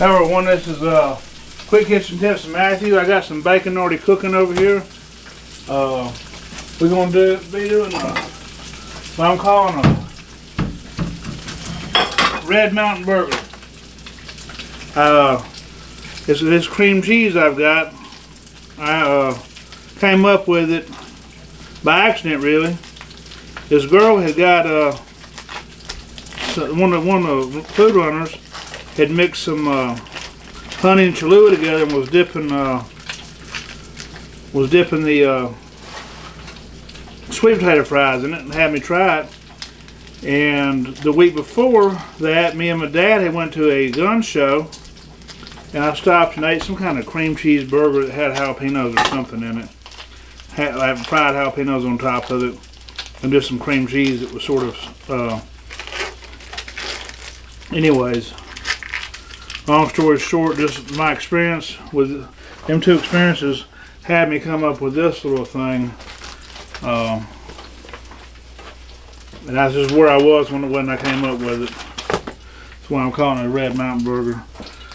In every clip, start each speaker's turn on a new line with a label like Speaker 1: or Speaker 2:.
Speaker 1: Hello everyone, this is Quick Kitchen Tips with Matthew. I got some bacon already cooking over here. We're going to be doing what I'm calling a Red Mountain Burger. This cream cheese I've got, I came up with it by accident really. This girl had got, one of the food runners had mixed some honey and Cholula together and was dipping the sweet potato fries in it and had me try it. And the week before that, me and my dad had went to a gun show, and I stopped and ate some kind of cream cheese burger that had jalapenos or something in it. Had fried jalapenos on top of it, and just some cream cheese that was sort of. Anyways, long story short, just my experience with them two experiences had me come up with this little thing. And that's just where I was when I came up with it. That's why I'm calling it a Red Mountain Burger.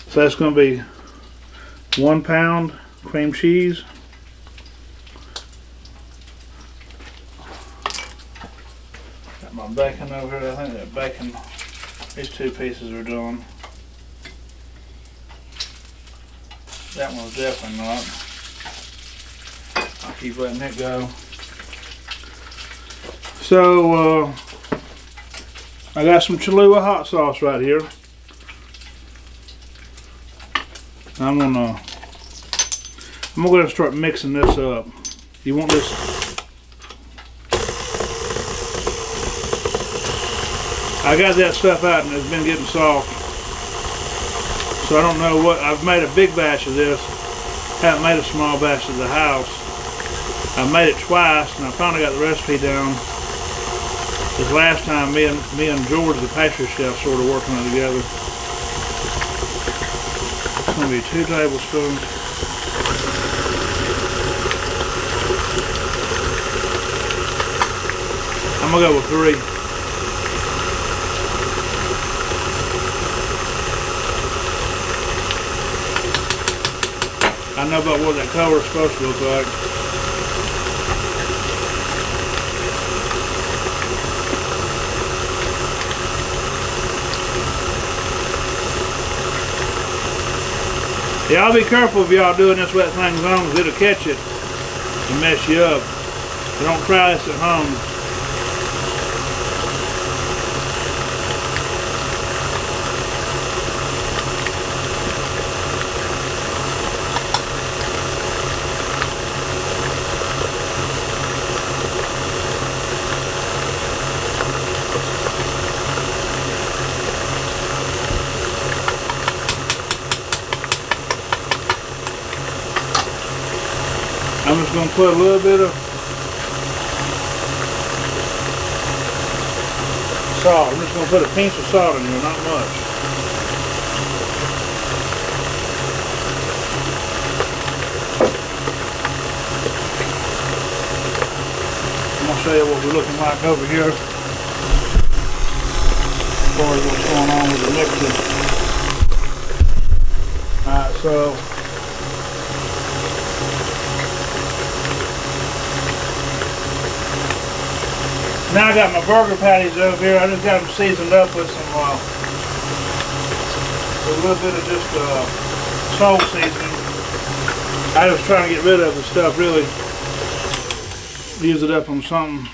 Speaker 1: So that's going to be 1 pound cream cheese. Got my bacon over here. I think that bacon, these two pieces are done. That one's definitely not. I'll keep letting it go. So, I got some Cholula hot sauce right here. I'm gonna go ahead and start mixing this up. You want this? I got that stuff out and it's been getting soft. So I don't know what, I've made a big batch of this. Haven't made a small batch at the house. I made it twice and I finally got the recipe down. This last time me and George, the pastry chef, sort of working it together. It's going to be 2 tablespoons. I'm going to go with 3. I know about what that color is supposed to look like. Y'all be careful if y'all doing this wet things on, because it'll catch it and mess you up. So don't try this at home. I'm just going to put a little bit of salt. I'm just going to put a pinch of salt in here, not much. I'm going to show you what we're looking like over here as far as what's going on with the mixer. Alright, so now I got my burger patties over here. I just got them seasoned up with some, a little bit of just salt seasoning. I was trying to get rid of the stuff, really use it up on something.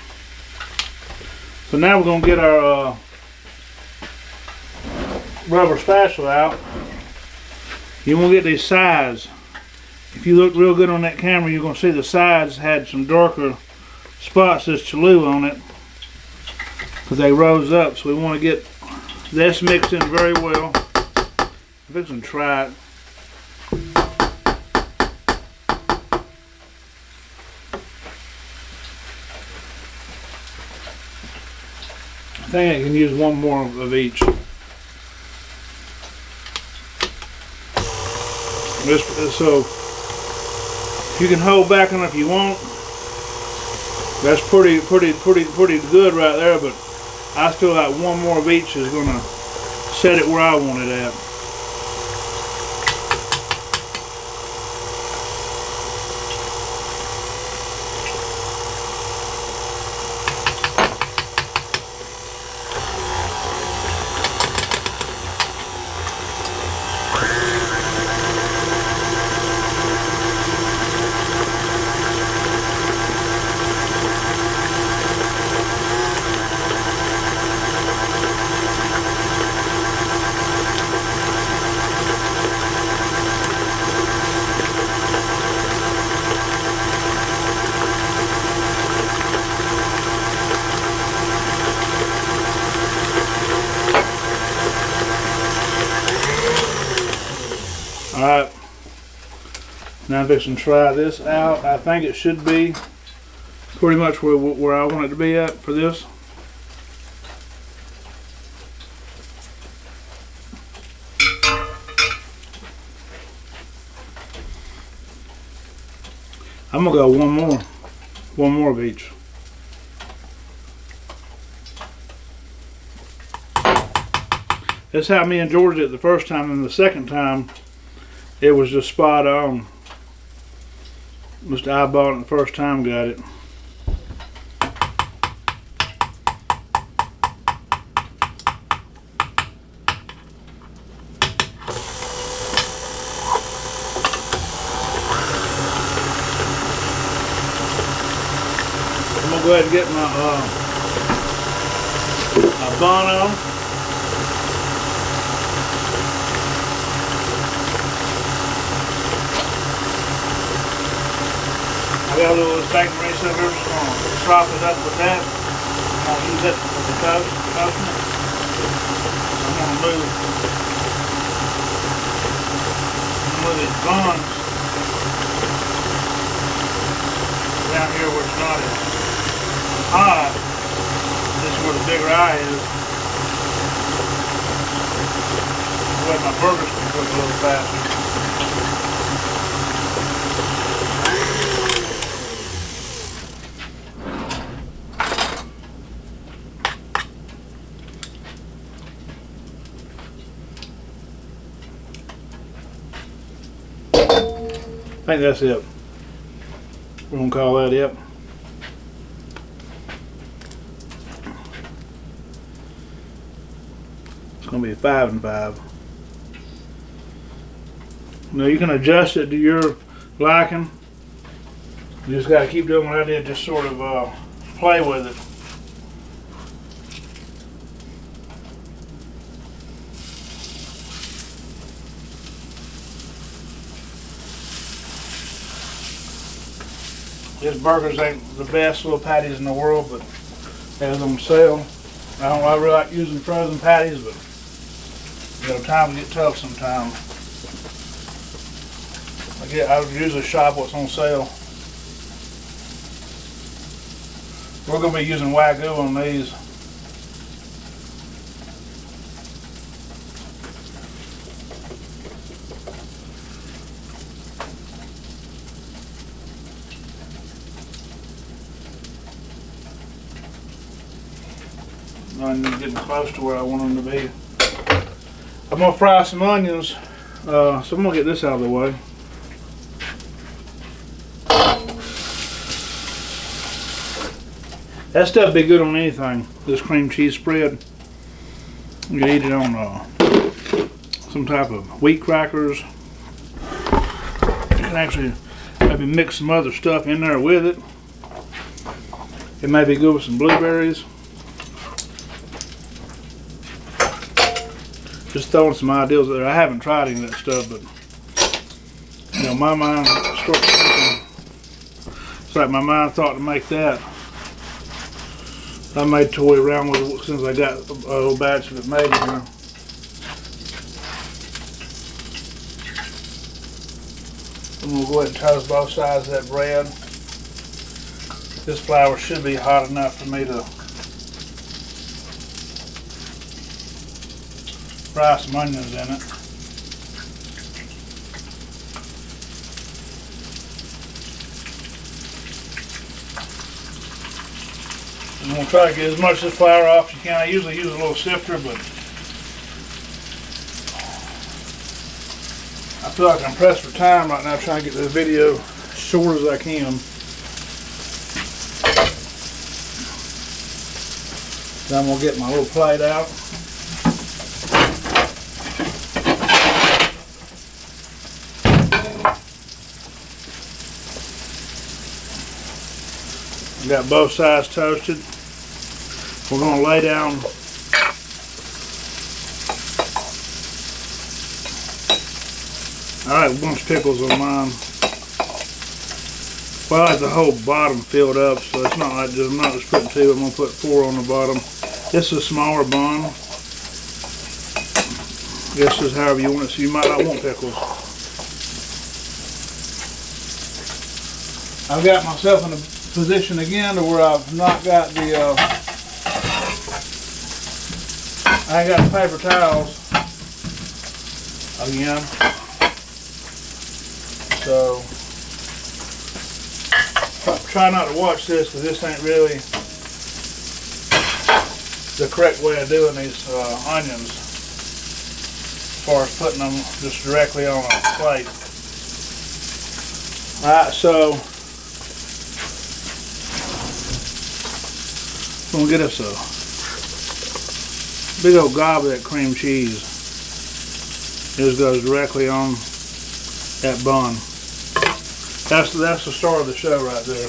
Speaker 1: So now we're going to get our rubber spatula out. You want to get these sides. If you look real good on that camera, you're going to see the sides had some darker spots that's Cholula on it, because they rose up. So we want to get this mixed in very well. I'm fixing to try it. I think I can use one more of each. So you can hold back on if you want. That's pretty good right there, but I feel like one more of each is gonna set it where I want it at. Alright, now I'm fixing to try this out. I think it should be pretty much where I want it to be at for this. I'm gonna go one more of each. That's how me and George did it the first time, and the second time it was just spot on. Must have eyeballed it the first time, got it. I'm gonna go ahead and get my bun on. I got a little steak and rice over here, just gonna sop it up with that. I'm gonna use it for the toasting. I'm gonna move these buns down here where it's not as hot. This is where the bigger eye is. That way my burgers can cook a little faster. I think that's it. We're gonna call that it. It's gonna be a 5 and 5. Now you can adjust it to your liking. You just gotta keep doing what I did, just sort of play with it. These burgers ain't the best little patties in the world, but as on sale. I really like using frozen patties, but you know, times get tough sometimes. I usually shop what's on sale. We're gonna be using Wagyu on these. I'm getting close to where I want them to be. I'm gonna fry some onions, so I'm gonna get this out of the way. That stuff be good on anything. This cream cheese spread. You can eat it on some type of wheat crackers. You can actually maybe mix some other stuff in there with it. It may be good with some blueberries. Just throwing some ideas there. I haven't tried any of that stuff, but you know, my mind starts thinking. It's like my mind thought to make that. I may toy around with it since I got a whole batch of it made here. I'm gonna go ahead and toast both sides of that bread. This flour should be hot enough for me to fry some onions in it. I'm going to try to get as much of this flour off as you can. I usually use a little sifter, but I feel like I'm pressed for time right now trying to get this video as short as I can. Then I'm going to get my little plate out. Got both sides toasted. We're going to lay down a bunch of pickles on mine. Well, I like the whole bottom filled up, so it's not like I'm not just putting 2. I'm going to put 4 on the bottom. This is a smaller bun. This is however you want it, so you might not want pickles. I've got myself in a position again to where I've not got the, I ain't got the paper towels again. So, try not to watch this because this ain't really the correct way of doing these onions as far as putting them just directly on a plate. Alright, so I'm gonna get us a big old gob of that cream cheese. It just goes directly on that bun. That's the start of the show right there.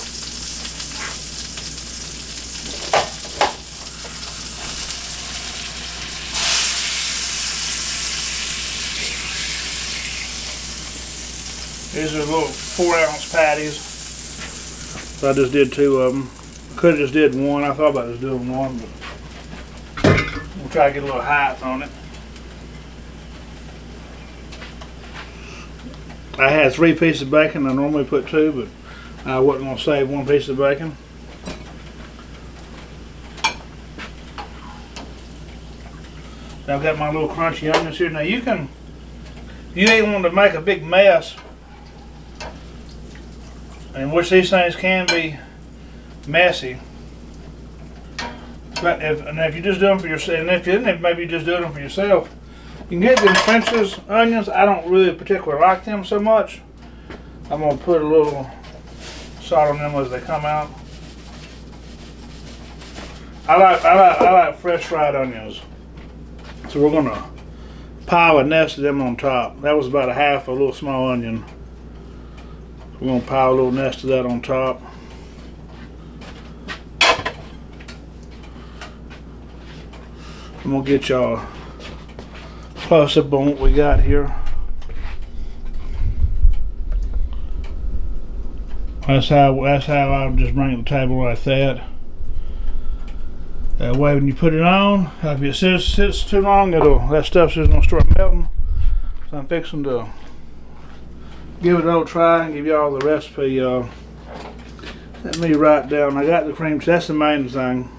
Speaker 1: These are little 4-ounce patties. So I just did 2 of them. Could have just did 1. I thought about just doing 1, but we'll try to get a little height on it. I had 3 pieces of bacon. I normally put 2, but I wasn't going to save 1 piece of bacon. I've got my little crunchy onions here. Now you ain't wanting to make a big mess, in which these things can be messy. But if you just do them for yourself, and if maybe you just do them for yourself, you can get them French's onions. I don't really particularly like them so much. I'm gonna put a little salt on them as they come out. I like fresh fried onions, so we're gonna pile a nest of them on top. That was about a half a little small onion. We're gonna pile a little nest of that on top. I'm gonna get y'all close up on what we got here. That's how I just bring it to the table like that. That way when you put it on, if it sits too long, that stuff's just gonna start melting. So I'm fixing to give it a little try and give y'all the recipe. Let me write down. I got the cream cheese. That's the main thing.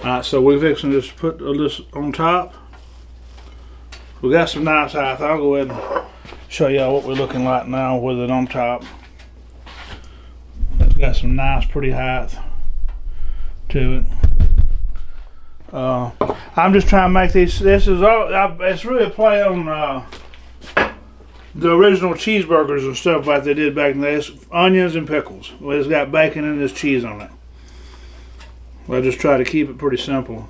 Speaker 1: Alright, so we're fixing to just put this on top. We got some nice height. I'll go ahead and show y'all what we're looking like now with it on top. It's got some nice pretty height to it. I'm just trying to make these, this is all, it's really a play on the original cheeseburgers and stuff like they did back in the day. It's onions and pickles. Well, it's got bacon and there's cheese on it. I just try to keep it pretty simple.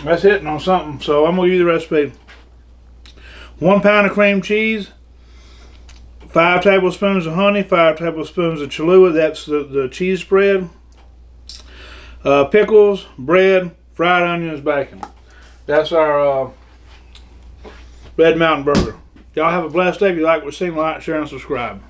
Speaker 1: That's hitting on something. So I'm gonna give you the recipe. 1 pound of cream cheese, 5 tablespoons of honey, 5 tablespoons of Cholula. That's the cheese spread. Pickles, bread, fried onions, bacon. That's our Red Mountain Burger. Y'all have a blessed day. If you like what you've seen, like, share, and subscribe.